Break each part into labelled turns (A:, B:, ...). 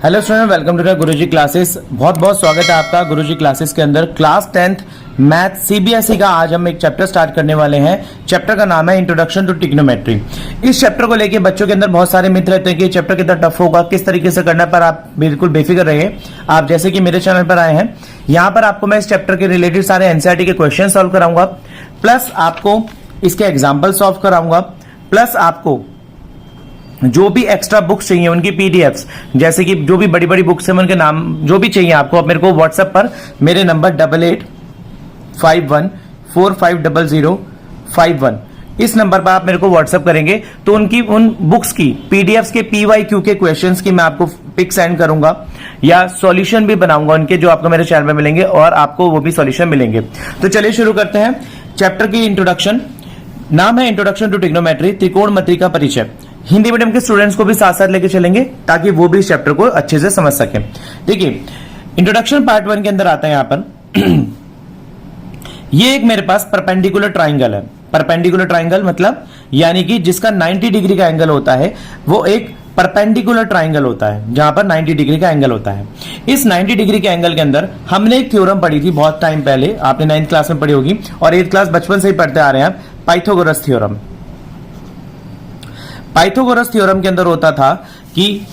A: Hello student, welcome to the Guruji classes. बहुत बहुत स्वागत है आपका गुरुजी क्लासेस के अंदर। क्लास 10th मैथ सीबीएसई का आज हम एक चैप्टर स्टार्ट करने वाले हैं। चैप्टर का नाम है इंट्रोडक्शन टू ट्रिग्नोमेट्री। इस चैप्टर को लेके बच्चों के अंदर बहुत सारे मिथ रहते हैं कि चैप्टर कितना टफ होगा, किस तरीके से करना, पर आप बिल्कुल बेफिक्र रहिए। आप जैसे कि मेरे चैनल पर आए हैं, यहाँ पर आपको मैं इस चैप्टर के रिलेटेड सारे एनसीईआरटी के क्वेश्चन सॉल्व कराऊंगा, प्लस आपको इसके एग्जाम्पल सॉल्व कराऊंगा, प्लस आपको जो भी एक्स्ट्रा बुक्स चाहिए उनकी पीडीएफ्स, जैसे कि जो भी बड़ी बड़ी बुक्स हैं उनके नाम जो भी चाहिए आपको, आप मेरे को व्हाट्सएप पर मेरे नंबर 8851450051 इस नंबर पर आप मेरे को व्हाट्सएप करेंगे तो उनकी उन बुक्स की पीडीएफ्स के पीवाईक्यू के क्वेश्चंस की मैं आपको पिक सेंड करूंगा या सॉल्यूशन भी बनाऊंगा उनके, जो आपको मेरे चैनल में मिलेंगे और आपको वो भी सॉल्यूशन मिलेंगे। तो चलिए शुरू करते हैं चैप्टर की इंट्रोडक्शन। नाम है इंट्रोडक्शन टू ट्रिग्नोमेट्री, त्रिकोणमिति का परिचय। हिंदी मीडियम के स्टूडेंट्स को भी साथ साथ लेके चलेंगे ताकि वो भी इस चैप्टर को अच्छे से समझ सकें। देखिए, इंट्रोडक्शन पार्ट 1 के अंदर आता है यहां पर ये एक मेरे पास परपेंडिकुलर ट्राइंगल है। परपेंडिकुलर ट्राइंगल मतलब यानी कि जिसका 90 डिग्री का एंगल होता है, वो एक परपेंडिकुलर ट्राइंगल होता है जहां पर 90 डिग्री का एंगल होता है। इस 90 डिग्री के एंगल के अंदर हमने एक थ्योरम पढ़ी थी बहुत टाइम पहले, आपने 9th क्लास में पढ़ी होगी और 8th क्लास बचपन से ही पढ़ते आ रहे हैं, पाइथागोरस थ्योरम। पाइथागोरस थ्योरम के अंदर होता था कि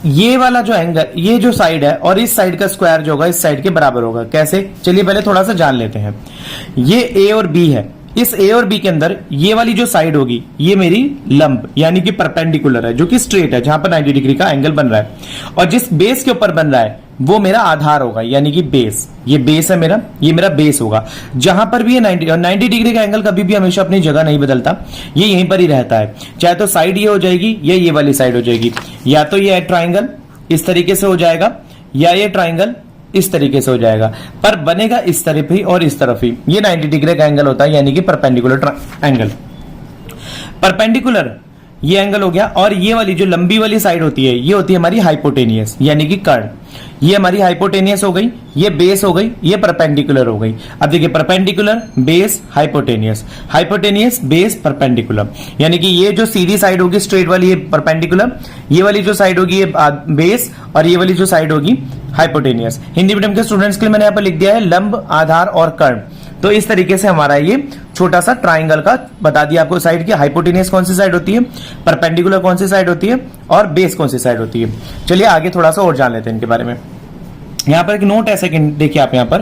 A: ये वाला जो एंगल, ये जो साइड है और इस साइड का स्क्वायर जो होगा इस साइड के बराबर होगा। कैसे, चलिए पहले थोड़ा सा जान लेते हैं। ये ए और बी है, इस ए और बी के अंदर ये वाली जो साइड होगी ये मेरी लंब यानी कि परपेंडिकुलर है, जो कि स्ट्रेट है, जहां पर 90 डिग्री का एंगल बन रहा है, और जिस बेस के ऊपर बन रहा है वो मेरा आधार होगा यानी कि बेस। ये बेस है मेरा, ये मेरा बेस होगा। जहां पर भी ये 90 डिग्री का एंगल कभी भी हमेशा अपनी जगह नहीं बदलता, ये यहीं पर ही रहता है। चाहे तो साइड ये हो जाएगी या ये वाली साइड हो जाएगी, या तो ये ट्राइंगल इस तरीके से हो जाएगा या ये ट्राइंगल इस तरीके से हो जाएगा, पर बनेगा इस तरफ ही और इस तरफ ही। ये 90 डिग्री का एंगल होता है यानी कि परपेंडिकुलर एंगल। परपेंडिकुलर ये एंगल हो गया, और ये वाली जो लंबी वाली साइड होती है ये होती है हमारी हाइपोटेनियस यानी कि कर्ण। ये हमारी हाइपोटेनियस हो गई, ये बेस हो गई, ये परपेंडिकुलर हो गई। अब देखिए, perpendicular base hypotenuse, hypotenuse base perpendicular, यानी कि ये जो सीधी साइड होगी स्ट्रेट वाली ये परपेंडिकुलर, ये वाली जो साइड होगी ये बेस, और ये वाली जो साइड होगी हाइपोटेनियस। हिंदी मीडियम के स्टूडेंट्स के लिए मैंने यहाँ पर लिख दिया है लंब, आधार और कर्ण। तो इस तरीके से हमारा ये छोटा सा ट्राइंगल का बता दिया आपको साइड की। हाइपोटेनियस कौन सी साइड होती है, परपेंडिकुलर कौन सी साइड होती है, और बेस कौन सी साइड होती है। चलिए आगे थोड़ा सा और जान लेते हैं इनके बारे में। यहां पर एक नोट है, सेकंड देखिए आप यहां पर,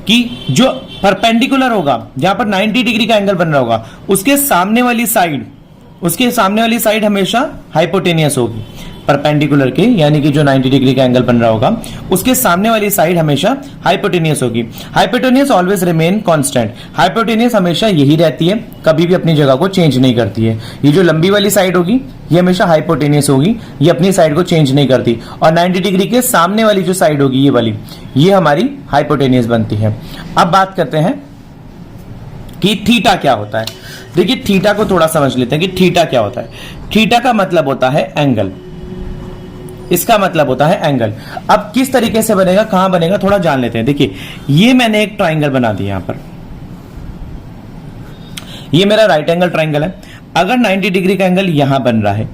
A: कि जो परपेंडिकुलर होगा जहां पर 90 डिग्री का एंगल बन रहा होगा उसके सामने वाली साइड हमेशा हाइपोटेनियस होगी। परपेंडिकुलर के यानी कि जो 90 डिग्री का एंगल बन रहा होगा उसके सामने वाली साइड हमेशा हाइपोटेनियस होगी। Hypotenuse always remain constant. Hypotenuse हमेशा यही रहती है, कभी भी अपनी जगह को चेंज नहीं करती है। ये जो लंबी वाली साइड होगी ये हमेशा हाइपोटेनियस होगी, ये अपनी साइड को चेंज नहीं करती, और 90 डिग्री के सामने वाली जो साइड होगी ये वाली, ये हमारी हाइपोटेनियस बनती है। अब बात करते हैं कि थीटा क्या होता है। देखिए, थीटा को थोड़ा समझ लेते हैं कि थीटा क्या होता है। थीटा का मतलब होता है एंगल, इसका मतलब होता है एंगल। अब किस तरीके से बनेगा, कहां बनेगा, थोड़ा जान लेते हैं। देखिए, ये मैंने एक ट्राइंगल बना दिया यहां पर, ये मेरा राइट एंगल ट्राइंगल है। अगर 90 डिग्री का एंगल यहां बन रहा है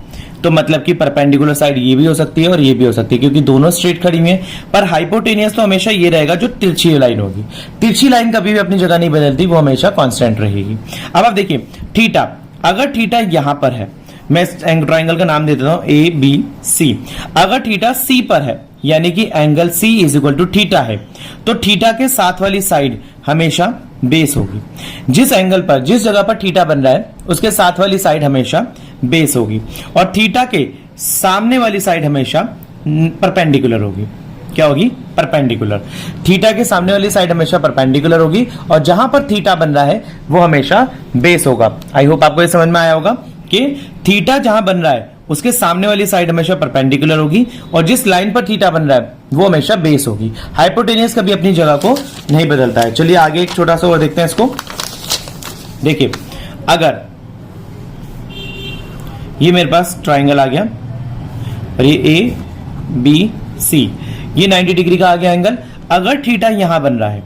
A: तो मतलब कि परपेंडिकुलर साइड ये भी हो सकती है और ये भी हो सकती है, क्योंकि दोनों स्ट्रेट खड़ी हुई है। पर हाइपोटेनियस तो हमेशा ये रहेगा जो तिरछी लाइन होगी। तिरछी लाइन कभी भी अपनी जगह नहीं बदलती, वो हमेशा कांस्टेंट रहेगी। अब आप देखिए, थीटा, अगर थीटा यहां पर है, मैं ट्राइंगल का नाम दे देता हूं ABC। अगर थीटा C पर है यानी कि angle C is equal to theta है, तो थीटा के साथ वाली साइड हमेशा बेस होगी। जिस एंगल पर, जिस जगह पर थीटा बन रहा है उसके साथ वाली साइड हमेशा बेस होगी, और थीटा के सामने वाली साइड हमेशा परपेंडिकुलर होगी। क्या होगी, परपेंडिकुलर। थीटा के सामने वाली साइड हमेशा परपेंडिकुलर होगी, और जहां पर थीटा बन रहा है वो हमेशा बेस होगा। आई होप आपको ये समझ में आया होगा कि थीटा जहां बन रहा है उसके सामने वाली साइड हमेशा परपेंडिकुलर होगी, और जिस लाइन पर थीटा बन रहा है वो हमेशा बेस होगी। हाइपोटेनियस कभी अपनी जगह को नहीं बदलता है। चलिए आगे एक छोटा सा और देखते हैं इसको। देखिए, अगर ये मेरे पास ट्राइंगल आ गया और ये ABC, ये 90 डिग्री का आ गया एंगल। अगर थीटा यहां बन रहा है,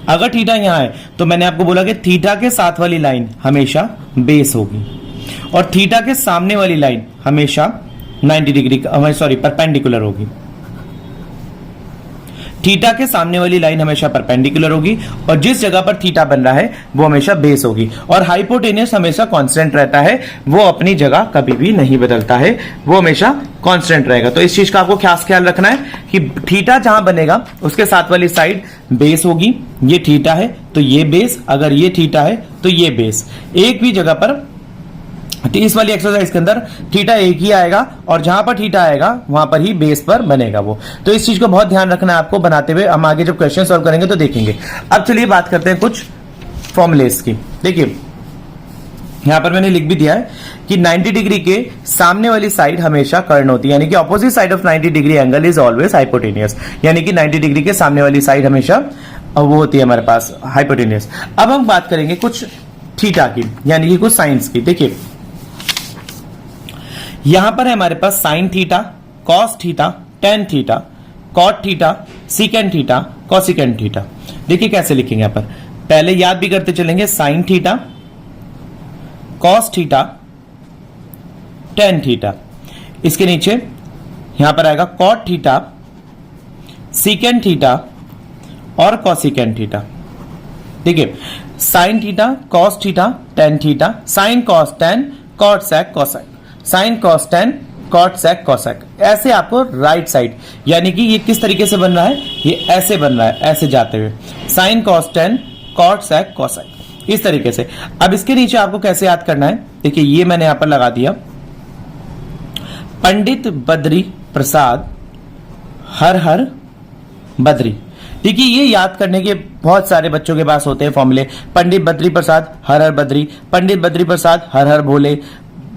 A: अगर थीटा यहां है तो मैंने आपको बोला कि थीटा के साथ वाली लाइन हमेशा बेस होगी, और थीटा के सामने वाली लाइन हमेशा 90 डिग्री सॉरी परपेंडिकुलर होगी। थीटा के सामने वाली लाइन हमेशा परपेंडिकुलर होगी और जिस जगह पर थीटा बन रहा है वो हमेशा बेस होगी। और हाइपोटेनियस हमेशा कांस्टेंट रहता है, वो अपनी जगह कभी भी नहीं बदलता है, वो हमेशा कांस्टेंट रहेगा। तो इस चीज का आपको खास ख्याल रखना है कि थीटा जहां बनेगा उसके साथ वाली साइड बेस होगी। ये थीटा है तो ये बेस, अगर ये थीटा है तो ये बेस। एक भी जगह पर इस वाली एक्सरसाइज के अंदर थीटा एक ही आएगा और जहां पर थीटा आएगा वहां पर ही बेस पर बनेगा वो। तो इस चीज को बहुत ध्यान रखना है आपको बनाते हुए। हम आगे जब क्वेश्चन सॉल्व करेंगे तो देखेंगे। अब चलिए बात करते हैं कुछ फॉर्मुलेस की। देखिए यहां पर मैंने लिख भी दिया है कि 90 डिग्री के सामने वाली साइड हमेशा कर्ण होती है, यानी कि opposite side of 90 degree angle is always hypotenuse, यानी कि 90 डिग्री के सामने वाली साइड हमेशा वो होती है हमारे पास हाइपोटेनियस। अब हम बात करेंगे कुछ थीटा की, यानी कि कुछ साइंस की। देखिए यहां पर है हमारे पास sine theta, cos theta, tan theta, cot theta, secant theta, cosecant theta. देखिए कैसे लिखेंगे यहां पर, पहले याद भी करते चलेंगे। Sine theta, cos theta, tan theta, इसके नीचे यहां पर आएगा कॉट थीटा, सीकेंड थीटा और कॉसिकेंड थीटा। देखिए sine theta, cos theta, tan theta, sine cos tan, cot sec cosec, sine cos tan, cot sec cosec. ऐसे आपको राइट साइड, यानी कि ये किस तरीके से बन रहा है, ये ऐसे बन रहा है, ऐसे जाते हुए sine cos tan, cot sec cosec, इस तरीके से। अब इसके नीचे आपको कैसे याद करना है, देखिए ये मैंने यहां पर लगा दिया, पंडित बद्री प्रसाद हर हर बद्री। देखिए ये याद करने के बहुत सारे बच्चों के पास होते हैं फॉर्मूले। पंडित बद्री प्रसाद हर हर बद्री, पंडित बद्री प्रसाद हर हर भोले,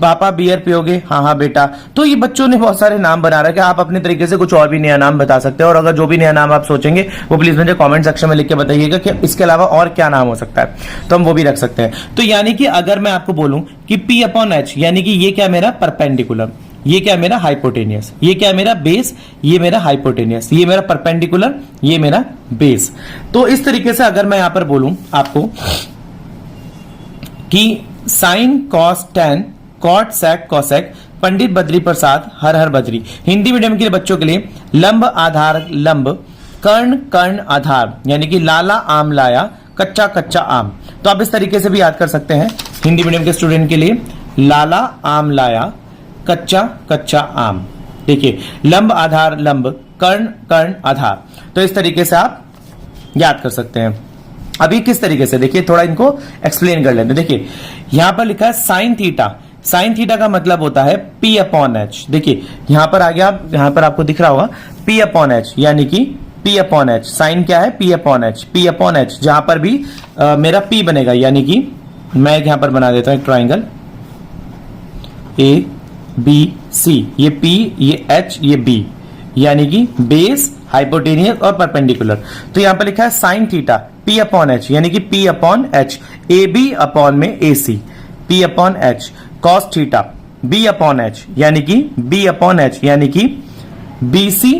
A: पापा बियर पियोगे, हाँ हाँ बेटा। तो ये बच्चों ने बहुत सारे नाम बना रखे, आप अपने तरीके से कुछ और भी नया नाम बता सकते हैं। और अगर जो भी नया नाम आप सोचेंगे वो प्लीज मुझे कमेंट सेक्शन में लिख के बताइएगा कि इसके अलावा और क्या नाम हो सकता है, तो हम वो भी रख सकते हैं। तो यानी कि अगर मैं आपको बोलूं कि P अपॉन H, यानी कि ये क्या मेरा परपेंडिकुलर, ये क्या मेरा हाइपोटेनियस, ये क्या मेरा बेस, ये मेरा हाइपोटेनियस, ये मेरा परपेंडिकुलर, ये मेरा बेस। तो इस तरीके से अगर मैं यहां पर बोलूं आपको कि sine cos tan, cot sec cosec, Pandit Badri Prasad हर हर बद्री। हिंदी मीडियम के बच्चों के लिए लंब आधार लंब, कर्ण कर्ण आधार, यानी कि लाला आम लाया, कच्चा कच्चा आम। तो आप इस तरीके से भी याद कर सकते हैं हिंदी मीडियम के स्टूडेंट के लिए, लाला आम लाया, कच्चा कच्चा आम। देखिए लंब आधार लंब, कर्ण कर्ण आधार। तो इस तरीके से आप याद कर सकते हैं। अभी किस तरीके से, देखिए थोड़ा इनको एक्सप्लेन कर लेते हैं। देखिए यहां पर लिखा है साइन थीटा, साइन थीटा का मतलब होता है P अपॉन H। देखिए यहां पर आ गया, यहां पर आपको दिख रहा होगा P अपॉन H, यानी कि P अपॉन H। साइन क्या है, P upon H, P upon H। जहां पर भी मेरा P बनेगा, यानी कि मैं यहां पर बना देता हूं एक ट्राइंगल A B C, ये P, ये H, ये B, यानी कि बेस, हाइपोटेनियस और परपेंडिकुलर। तो यहां पर लिखा है sine theta P upon H, यानी कि P upon H, AB upon में AC, P upon H, cos theta B upon H, यानी कि B अपॉन H, यानी कि BC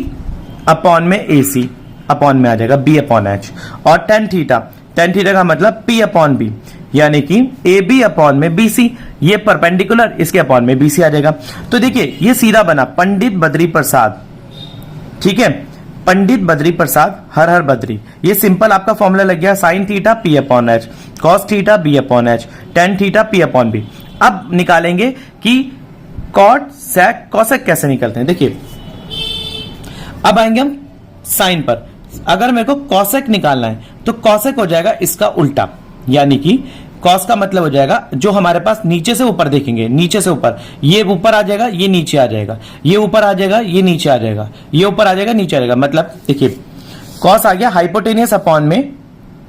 A: अपॉन में AC अपॉन में आ जाएगा B अपॉन H। और टेन थीटा, टेन थीटा का मतलब P अपॉन B, यानी कि AB अपॉन में BC, ये परपेंडिकुलर, इसके अपॉन में BC आ जाएगा। तो देखिए ये सीधा बना पंडित बद्री प्रसाद, ठीक है, पंडित बद्री प्रसाद हर हर बद्री। ये सिंपल आपका फॉर्मूला लग गया, sine theta P upon H, cos theta B upon H, tan theta P upon B। अब निकालेंगे कि कॉट सेक कॉसेक कैसे निकलते हैं। देखिए अब आएंगे हम साइन पर। अगर मेरे को कॉसेक निकालना है तो कॉसेक हो जाएगा इसका उल्टा, यानी कि कॉस का मतलब हो जाएगा जो हमारे पास नीचे से ऊपर देखेंगे, नीचे से ऊपर, ये ऊपर आ जाएगा, ये नीचे आ जाएगा, ये ऊपर आ जाएगा, ये नीचे आ जाएगा, ये ऊपर आ जाएगा, नीचे आ जाएगा। मतलब देखिए कॉस आ गया हाइपोटेनियस अपॉन में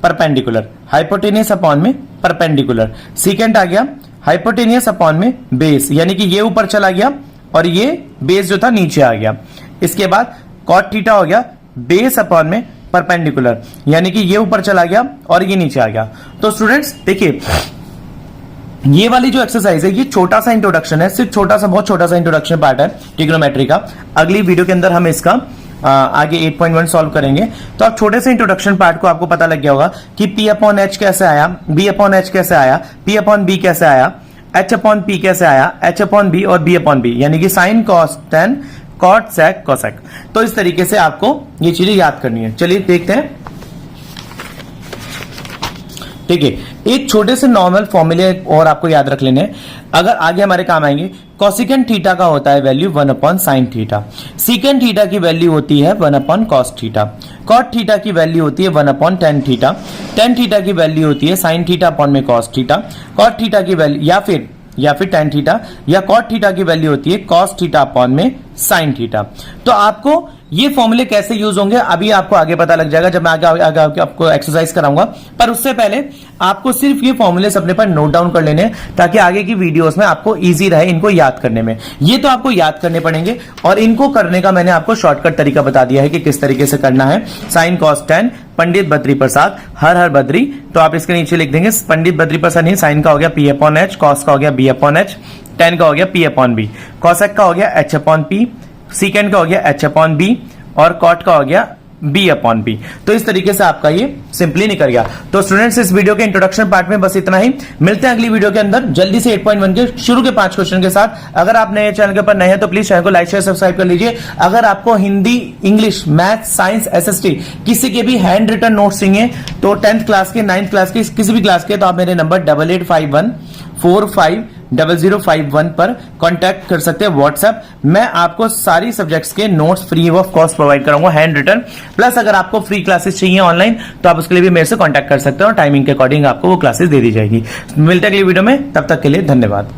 A: परपेंडिकुलर, हाइपोटेनियस अपॉन में परपेंडिकुलर। सेकंड आ गया हाइपोटेनियस अपॉन में बेस, यानी कि ये ऊपर चला गया और ये बेस जो था नीचे आ गया। इसके बाद कॉट थीटा हो गया बेस अपॉन में परपेंडिकुलर, यानी कि ये ऊपर चला गया और ये नीचे आ गया। तो स्टूडेंट्स देखिए ये वाली जो एक्सरसाइज है ये छोटा सा इंट्रोडक्शन है, सिर्फ छोटा सा, बहुत छोटा सा इंट्रोडक्शन पार्ट है ट्रिग्नोमेट्री का। अगली वीडियो के अंदर हम इसका आगे 8.1 सॉल्व करेंगे। तो आप छोटे से इंट्रोडक्शन पार्ट को आपको पता लग गया होगा कि P अपॉन H कैसे आया, B अपॉन H कैसे आया, P अपॉन B कैसे आया, एच अपॉन पी कैसे आया, एच अपॉन बी और बी अपॉन बी, यानी कि sine cos tan cot sec cosec. तो इस तरीके से आपको ये चीजें याद करनी है। चलिए देखते हैं। ठीक है, एक छोटे से नॉर्मल फॉर्मूले और आपको याद रख लेने हैं, अगर आगे हमारे काम आएंगे। कोसिकेंट थीटा का होता है value 1 upon sine theta, secant theta की वैल्यू होती है 1 upon cos theta, cot theta की वैल्यू होती है 1 upon tan theta, tan theta की वैल्यू होती है साइन थीटा अपॉन में कॉस थीटा, कॉट थीटा की वैल्यू या फिर टेन थीटा या कॉट थीटा की वैल्यू होती है कॉस थीटा अपॉन में साइन थीटा। तो आपको ये फॉर्मूले कैसे यूज होंगे अभी आपको आगे पता लग जाएगा जब मैं आगे आपको एक्सरसाइज कराऊंगा। पर उससे पहले आपको सिर्फ ये फॉर्मूले अपने पर नोट डाउन कर लेने हैं ताकि आगे की वीडियोस में आपको इजी रहे इनको याद करने में। ये तो आपको याद करने पड़ेंगे और इनको करने का मैंने आपको शॉर्टकट तरीका बता दिया है कि किस तरीके से करना है। साइन कॉस टेन, पंडित बद्री प्रसाद, हर हर बद्री। तो आप इसके नीचे लिख देंगे पंडित बद्री प्रसाद नहीं, साइन का हो गया पी अपॉन एच, कॉस का हो गया बी अपॉन एच, टेन का हो गया पी अपॉन बी, कॉसेक का हो गया एच अपॉन पी, सीकेंड का हो गया एच अपॉन बी और कॉट का हो गया बी अपॉन बी। तो इस तरीके से आपका ये सिंपली निकल गया। तो स्टूडेंट्स इस वीडियो के इंट्रोडक्शन पार्ट में बस इतना ही। मिलते हैं अगली वीडियो के अंदर जल्दी से 8.1 के शुरू के 5 क्वेश्चन के साथ। अगर आप नए चैनल के ऊपर नए हैं तो प्लीज चैनल को लाइक शेयर सब्सक्राइब कर लीजिए। अगर आपको Hindi, English, math, science, SST किसी के भी हैंड रिटन नोट्स चाहिए तो 10th क्लास के, 9th क्लास के, किसी भी क्लास के, तो आप मेरे नंबर 8851450051 पर कांटेक्ट कर सकते हैं व्हाट्सएप। मैं आपको सारी सब्जेक्ट्स के notes free of cost provide कराऊंगा हैंड रिटन। प्लस अगर आपको फ्री क्लासेस चाहिए ऑनलाइन तो आप उसके लिए भी मेरे से कांटेक्ट कर सकते हो और टाइमिंग के अकॉर्डिंग आपको वो क्लासेस दे दी जाएगी। मिलते हैं अगली वीडियो में, तब तक के लिए धन्यवाद।